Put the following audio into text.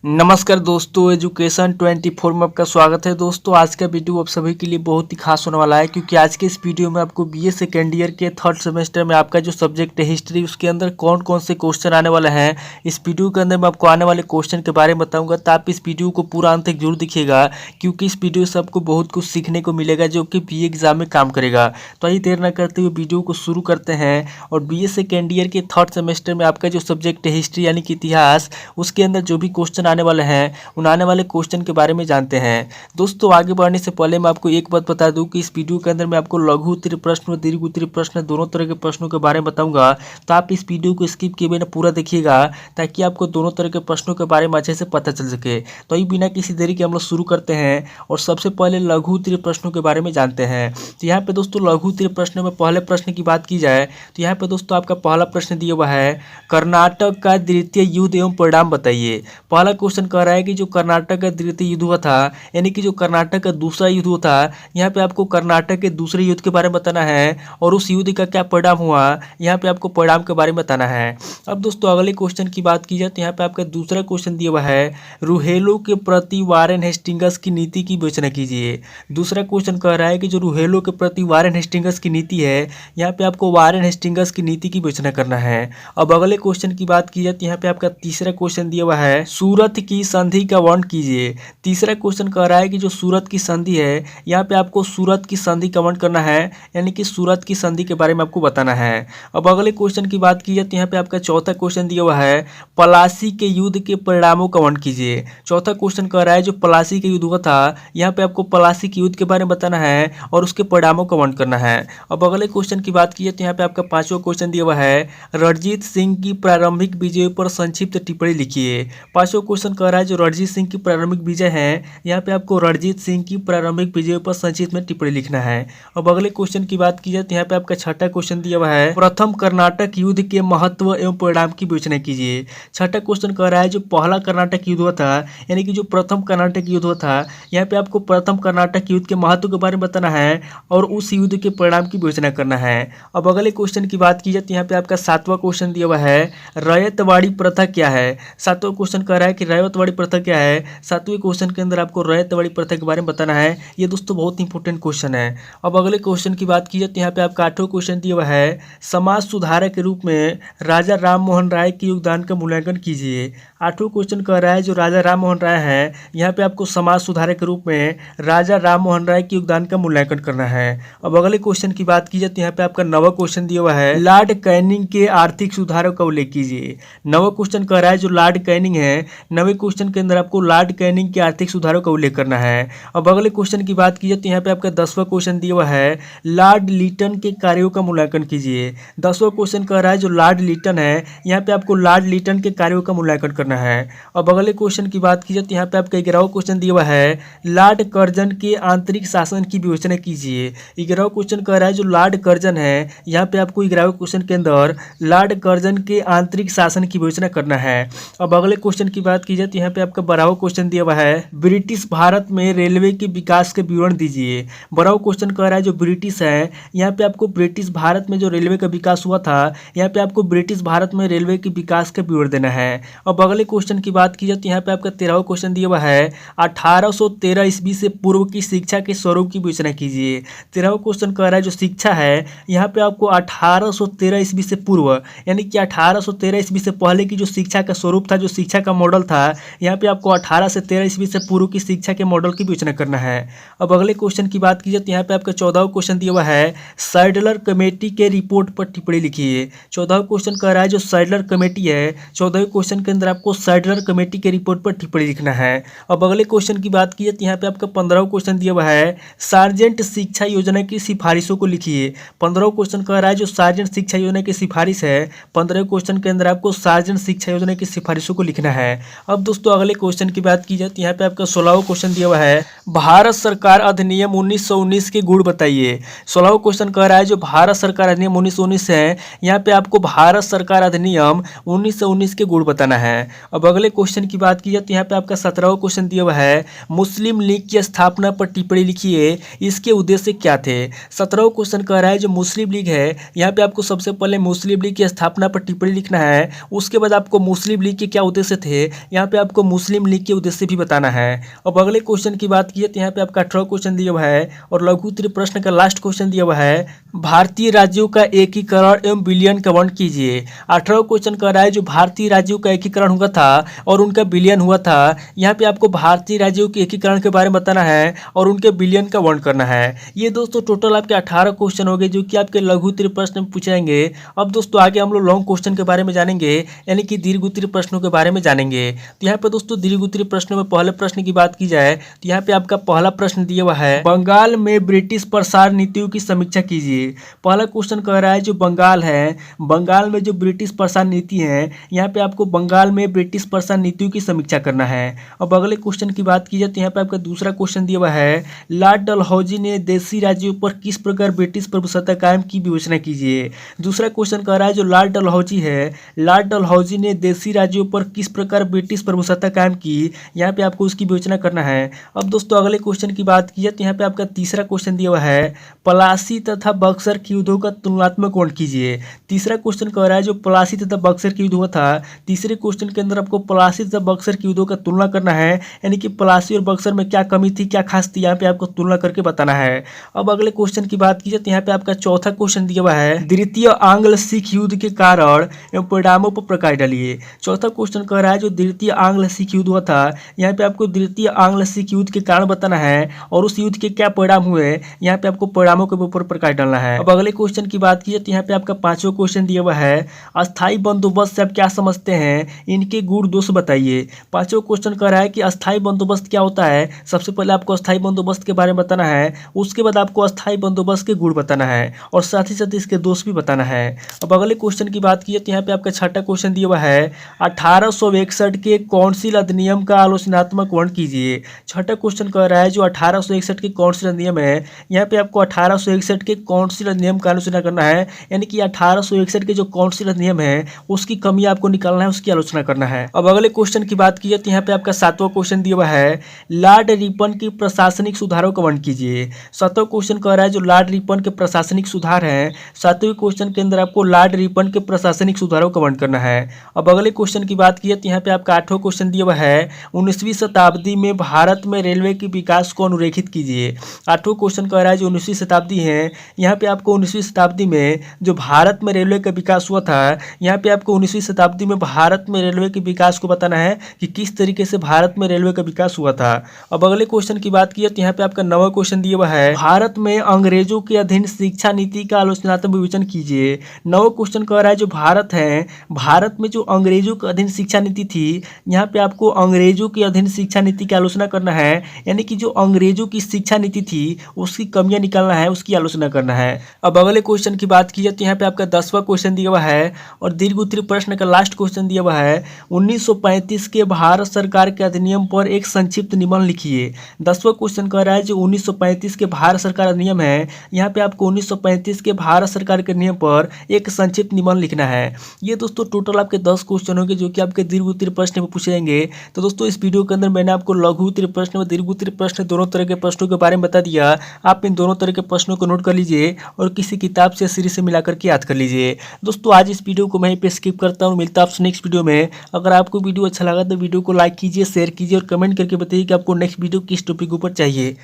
नमस्कार दोस्तों, एजुकेशन 24 में आपका स्वागत है। दोस्तों, आज का वीडियो आप सभी के लिए बहुत ही खास होने वाला है, क्योंकि आज के इस वीडियो में आपको बीए सेकेंड ईयर के थर्ड सेमेस्टर में आपका जो सब्जेक्ट है हिस्ट्री, उसके अंदर कौन कौन से क्वेश्चन आने वाले हैं, इस वीडियो के अंदर मैं आपको आने वाले क्वेश्चन के बारे में बताऊंगा। तो आप इस वीडियो को पूरा अंत तक जरूर देखिएगा, क्योंकि इस वीडियो से आपको बहुत कुछ सीखने को मिलेगा जो कि बीए एग्जाम में काम करेगा। तो आइए देर न करते हुए वीडियो को शुरू करते हैं। और बीए सेकेंड ईयर के थर्ड सेमेस्टर में आपका जो सब्जेक्ट है हिस्ट्री यानी कि इतिहास, उसके अंदर जो भी क्वेश्चन आने वाले हैं उन आने वाले क्वेश्चन के बारे में जानते हैं। दोस्तों, आगे बढ़ने से पहले मैं आपको एक बात बता दूं कि इस वीडियो के अंदर मैं आपको लघु उत्तरीय प्रश्न और दीर्घ उत्तरीय प्रश्न दोनों तरह के प्रश्नों के बारे में बताऊंगा। तो आप इस वीडियो को स्किप किए बिना पूरा देखिएगा, ताकि आपको दोनों तरह के प्रश्नों के बारे में अच्छे से पता चल सके। तो ये बिना किसी देरी के हम लोग शुरू करते हैं और सबसे पहले लघु उत्तरीय प्रश्नों के बारे में जानते हैं। तो यहाँ पे दोस्तों लघु उत्तरीय प्रश्न में पहले प्रश्न की बात की जाए तो यहाँ पे दोस्तों आपका पहला प्रश्न दिया हुआ है, कर्नाटक का द्वितीय युद्ध एवं परिणाम बताइए। पहला क्वेश्चन कह रहा है कि जो कर्नाटक का द्वितीय युद्ध हुआ था, यानी कि जो कर्नाटक का दूसरा युद्ध हुआ था, यहाँ पे आपको कर्नाटक के दूसरे युद्ध के बारे में बताना है और उस युद्ध का क्या परिणाम हुआ, यहाँ पे आपको परिणाम के बारे में बताना है। अब दोस्तों अगले क्वेश्चन की बात की जाए तो यहाँ पे आपका दूसरा क्वेश्चन दिया हुआ है, रूहेलो के प्रति वारेन हेस्टिंग्स की नीति की विवेचना कीजिए। दूसरा क्वेश्चन कह रहा है कि जो रूहेलो के प्रति वारेन हेस्टिंग्स की नीति है, यहाँ पे आपको वारेन हेस्टिंग्स की नीति की विवेचना करना है। अब अगले क्वेश्चन की बात की जाए तो यहाँ पे आपका तीसरा क्वेश्चन दिया हुआ है, सूरत की संधि का वर्णन कीजिए। तीसरा क्वेश्चन कह रहा है कि जो सूरत की संधि है, यहाँ पे आपको सूरत की संधि का वर्णन करना है, यानी कि सूरत की संधि के बारे में आपको बताना है। अब अगले क्वेश्चन की बात की जाए तो यहाँ पे आपका चौथा क्वेश्चन दिया हुआ है, पलासी के युद्ध के परिणामों का वर्णन कीजिए। चौथा क्वेश्चन कह रहा है जो पलासी के युद्ध हुआ था, यहाँ पे आपको पलासी के युद्ध के बारे में बताना है और उसके परिणामों का वर्णन करना है। अब अगले क्वेश्चन की बात की जाए तो यहाँ पे आपका पांचवा क्वेश्चन दिया हुआ है, रणजीत सिंह की प्रारंभिक विजय पर संक्षिप्त टिप्पणी लिखिए। पांचवा क्वेश्चन कह रहा है जो रणजीत सिंह की प्रारंभिक विजय है, यहाँ पे आपको रणजीत सिंह की प्रारंभिक विजय पर संक्षिप्त में टिप्पणी लिखना है। अब अगले क्वेश्चन की बात की जाए तो यहाँ पे आपका छठा क्वेश्चन दिया हुआ है, प्रथम कर्नाटक युद्ध के महत्व एवं परिणाम की विवेचना कीजिए। छठा क्वेश्चन कह रहा है जो पहला कर्नाटक युद्ध हुआ था, यानी कि जो प्रथम कर्नाटक युद्ध हुआ था, यहाँ पे आपको प्रथम कर्नाटक युद्ध के महत्व के बारे में बताना है और उस युद्ध के परिणाम की विवेचना करना है। अब अगले क्वेश्चन की बात की जाए तो यहाँ पे आपका सातवां क्वेश्चन दिया हुआ है, रैयतवाड़ी प्रथा क्या है। सातवां क्वेश्चन कह रहा है कि रैयतवाड़ी प्रथा क्या है। सातवें क्वेश्चन के अंदर आपको रैयतवाड़ी प्रथा के बारे में बताना है। ये दोस्तों बहुत इंपॉर्टेंट क्वेश्चन है। अब अगले क्वेश्चन की बात की जाए तो यहाँ पे आपका आठवां क्वेश्चन दिया हुआ है, समाज सुधारक के रूप में राजा राम मोहन राय के योगदान का मूल्यांकन कीजिए। आठवां क्वेश्चन कह रहा है जो राजा राम मोहन राय है, यहाँ पे आपको समाज सुधारक के रूप में राजा राम मोहन राय के योगदान का मूल्यांकन करना है। अब अगले क्वेश्चन की बात की जाए तो यहाँ पे आपका नवा क्वेश्चन दिया हुआ है, लॉर्ड कैनिंग के आर्थिक सुधारों का उल्लेख कीजिए। नवा क्वेश्चन कह रहा है जो लॉर्ड कैनिंग है, नवे क्वेश्चन के अंदर आपको लॉर्ड कैनिंग के आर्थिक सुधारों का उल्लेख करना है। अब अगले क्वेश्चन की बात की जाए तो यहाँ पे आपका 10वां क्वेश्चन दिया हुआ है, लॉर्ड लिटन के कार्यों का मूल्यांकन कीजिए। 10वां क्वेश्चन कह रहा है जो लॉर्ड लिटन है, यहाँ पे आपको लॉर्ड लिटन के कार्यों का मूल्यांकन करना है। अब अगले क्वेश्चन की बात की जाए तो यहाँ पे आपका 11वां क्वेश्चन दिया हुआ है, लॉर्ड कर्जन के आंतरिक शासन की विवेचना कीजिए। 11वां क्वेश्चन कह रहा है जो लॉर्ड कर्जन है, यहाँ पे आपको 11वें क्वेश्चन के अंदर लॉर्ड कर्जन के आंतरिक शासन की विवेचना करना है। अब अगले क्वेश्चन की बात की जाए तो यहाँ पे आपका 12वां क्वेश्चन दिया हुआ है, ब्रिटिश भारत में रेलवे के विकास के विवरण दीजिए। 12वां क्वेश्चन कह रहा है जो ब्रिटिश है, यहाँ पे आपको ब्रिटिश भारत में जो रेलवे का विकास हुआ था, यहाँ पे आपको ब्रिटिश भारत में रेलवे के विकास का विवरण देना है। अब अगले क्वेश्चन की बात की जाए तो यहाँ पे आपका 13वां क्वेश्चन दिया हुआ है, 1813 ईस्वी से पूर्व की शिक्षा के स्वरूप की विवेचना कीजिए। 13वां क्वेश्चन कह रहा है जो शिक्षा है, यहाँ पे आपको 1813 ईस्वी से पूर्व, यानी कि 1813 ईस्वी से पहले की जो शिक्षा का स्वरूप था, जो शिक्षा का मॉडल था, यहाँ पे आपको 18 से 13 ईस्वी से पूर्व की शिक्षा के मॉडल की विवेचना करना है। अब अगले क्वेश्चन की बात की जाए तो यहाँ पे आपका 14वां क्वेश्चन दिया हुआ है, सैडलर कमेटी के रिपोर्ट पर टिप्पणी लिखिए। 14वां क्वेश्चन कह रहा है जो सैडलर कमेटी है, 14वें क्वेश्चन के अंदर आपको सैडलर कमेटी के रिपोर्ट पर टिप्पणी लिखना है। अब अगले क्वेश्चन की बात की जाए तो यहाँ पे आपका 15वां क्वेश्चन दिया हुआ है, सार्जेंट शिक्षा योजना की सिफारिशों को लिखिए। 15वां क्वेश्चन कह रहा है जो सार्जेंट शिक्षा योजना की सिफारिश है, 15वें क्वेश्चन के अंदर आपको सार्जेंट शिक्षा योजना की सिफारिशों को लिखना है। अब दोस्तों अगले क्वेश्चन की बात की जाए तो यहाँ पे आपका 16वां क्वेश्चन दिया हुआ है, भारत सरकार अधिनियम 1919 के गुण बताइए। 16वां क्वेश्चन कह रहा है जो भारत सरकार अधिनियम 1919 है, यहाँ पे आपको भारत सरकार अधिनियम 1919 के गुण बताना है। अब अगले क्वेश्चन की बात की जाए तो यहाँ पे आपका 17वां क्वेश्चन दिया हुआ है, मुस्लिम लीग की स्थापना पर टिप्पणी लिखिए, इसके उद्देश्य क्या थे। 17वां क्वेश्चन कह रहा है जो मुस्लिम लीग है, यहाँ पे आपको सबसे पहले मुस्लिम लीग की स्थापना पर टिप्पणी लिखना है। उसके बाद आपको मुस्लिम लीग के क्या उद्देश्य थे, यहाँ पे आपको मुस्लिम लीग के उद्देश्य भी बताना है। अब अगले क्वेश्चन की बात की तो यहाँ पे आपका 18 क्वेश्चन दिया हुआ है और लघु उत्तरीय प्रश्न का लास्ट क्वेश्चन दिया हुआ है, भारतीय राज्यों का एकीकरण एवं विलयन का वर्णन कीजिए। 18 क्वेश्चन कह रहा है जो भारतीय राज्यों का एकीकरण हुआ था और उनका विलयन हुआ था। यहाँ पे आपको भारतीय राज्यों के एकीकरण के बारे में बताना है और उनके विलयन का वर्णन करना है। ये दोस्तों टोटल आपके 18 क्वेश्चन हो गए जो कि आपके लघु उत्तरीय प्रश्न में पूछे जाएंगे। अब दोस्तों आगे हम लोग लॉन्ग क्वेश्चन के बारे में जानेंगे, यानी कि दीर्घ उत्तरीय प्रश्नों के बारे में जानेंगे। तो यहाँ पे दोस्तों दीर्घ उत्तरीय प्रश्नों में पहले प्रश्न की बात की जाए तो यहाँ पे आपका पहला प्रश्न दिया हुआ है, बंगाल में ब्रिटिश प्रसार नीतियों की समीक्षा कीजिए। पहला क्वेश्चन कह रहा है जो बंगाल है, बंगाल में जो ब्रिटिश प्रसार नीति है, यहाँ पे आपको बंगाल में ब्रिटिश प्रसार नीतियों की समीक्षा करना है। अब अगले क्वेश्चन की बात की जाए तो यहाँ पे आपका दूसरा क्वेश्चन दिया हुआ है, लॉर्ड डलहौजी ने देशी राज्यों पर किस प्रकार ब्रिटिश प्रभुसत्ता कायम की विवेचना कीजिए। दूसरा क्वेश्चन कह रहा है जो लॉर्ड डलहौजी है, लॉर्ड डलहौजी ने देशी राज्यों पर किस प्रकार ब्रिटिश प्रभुसत्ता कायम की, यहाँ पे आपको उसकी विवेचना करना है। अब दोस्तों अगले क्वेश्चन की बात की जाए तो यहाँ पे आपका तीसरा क्वेश्चन दिया हुआ है, पलासी तथा बक्सर के युद्धों का तुलनात्मक वर्णन कीजिए। तीसरा क्वेश्चन कह रहा है जो पलासी तथा बक्सर के युद्ध हुआ था, तीसरे क्वेश्चन के अंदर आपको पलासी तथा बक्सर के युद्धों का तुलना करना है, यानी कि पलासी और बक्सर में क्या कमी थी क्या खास थी, यहाँ पे आपको तुलना करके बताना है। अब अगले क्वेश्चन की बात की जाए तो यहाँ पे आपका चौथा क्वेश्चन दिया हुआ है, द्वितीय आंग्ल सिख युद्ध के कारण एवं परिणामों पर प्रकाश डालिए। चौथा क्वेश्चन कह रहा है जो द्वितीय आंग्ल सिख युद्ध हुआ था, यहाँ पे आपको द्वितीय आंग्ल सिख युद्ध के कारण बताना है और उस युद्ध के क्या परिणाम हुए, यहाँ पे आपको परिणामों के ऊपर प्रकाश डालना है। अब अगले क्वेश्चन की बात की जाए तो यहाँ पे आपका पांचवा क्वेश्चन दिया हुआ है, अस्थायी बंदोबस्त से आप क्या समझते हैं, इनके गुण दोष बताइए। पांचवा क्वेश्चन कह रहा है कि अस्थायी बंदोबस्त क्या होता है। सबसे पहले आपको अस्थायी बंदोबस्त के बारे में बताना है, उसके बाद आपको अस्थायी बंदोबस्त के गुण बताना है और साथ ही साथ इसके दोष भी बताना है। अब अगले क्वेश्चन की बात की जाए तो यहाँ पे आपका छठा क्वेश्चन दिया हुआ है, 1861 के कौंसिल अधिनियम का आलोचनात्मक वर्णन कीजिए। छठा क्वेश्चन कह रहा है जो 1861 के कौंसिल अधिनियम है, यहाँ पे आपको 1861 के कौंसिल अधिनियम का आलोचना करना है, यानी कि 1861 के जो कौंसिल अधिनियम है उसकी कमी आपको निकालना है, उसकी आलोचना करना है। अब अगले क्वेश्चन की बात की जाए तो यहाँ पे आपका सातवां क्वेश्चन दिया हुआ है, लॉर्ड रिपन की प्रशासनिक सुधारों का वर्णन कीजिए। सातवां क्वेश्चन कह रहा है जो लॉर्ड रिपन के प्रशासनिक सुधार हैं, सातवें क्वेश्चन के अंदर आपको लॉर्ड रिपन के प्रशासनिक सुधारों का वर्णन करना है। अब अगले क्वेश्चन की बात की जाए तो यहाँ पे आपका आठवां क्वेश्चन दिया हुआ है, 19वीं शताब्दी में भारत में रेलवे के विकास को अनुरेखित कीजिए। आठवां क्वेश्चन कह रहा है जो 19वीं शताब्दी है, यहाँ पे आपको 19वीं शताब्दी में जो भारत में रेलवे का विकास हुआ था, यहाँ पे आपको 19वीं शताब्दी में भारत में रेलवे के विकास को बताना है कि किस तरीके से भारत में रेलवे का विकास हुआ था। अब अगले क्वेश्चन की बात की तो यहाँ पे आपका 9वां क्वेश्चन दिया हुआ है, भारत में अंग्रेजों के अधीन शिक्षा नीति का आलोचनात्मक विवेचन कीजिए। 9वां क्वेश्चन कह रहा है जो भारत है, भारत में जो अंग्रेजों के अधीन शिक्षा नीति थी, यहाँ पे आपको अंग्रेजों के अधीन शिक्षा नीति की आलोचना करना है, यानी कि जो अंग्रेजों की शिक्षा नीति थी उसकी कमियां निकालना है, उसकी आलोचना करना है। अब अगले क्वेश्चन की बात की जाए तो यहाँ पे आपका 10वां क्वेश्चन दिया हुआ है और दीर्घ उत्तरीय प्रश्न का लास्ट क्वेश्चन दिया हुआ है, 1935 के भारत सरकार के अधिनियम पर एक संक्षिप्त निबंध लिखिए। 10वां क्वेश्चन कह रहा है जो 1935 के भारत सरकार अधिनियम है, यहाँ पे आपको 1935 के भारत सरकार के नियम पर एक संक्षिप्त निबंध लिखना है। ये दोस्तों टोटल आपके 10 क्वेश्चन होंगे जो कि आपके दीर्घ उत्तरीय प्रश्न में पूछे जाएंगे। तो दोस्तों इस वीडियो के अंदर मैंने आपको लघु उत्तरीय प्रश्न व दीर्घ उत्तरीय प्रश्न दोनों तरह के प्रश्नों के बारे में बता दिया। आप इन दोनों तरह के प्रश्नों को नोट कर लीजिए और किसी किताब से सीरीज से मिलाकर के याद कर लीजिए। दोस्तों आज इस वीडियो को मैं यहीं पे स्किप करता हूँ, मिलता है आपसे नेक्स्ट वीडियो में। अगर आपको वीडियो अच्छा लगा तो वीडियो को लाइक कीजिए, शेयर कीजिए और कमेंट करके बताइए कि आपको नेक्स्ट वीडियो किस टॉपिक ऊपर चाहिए।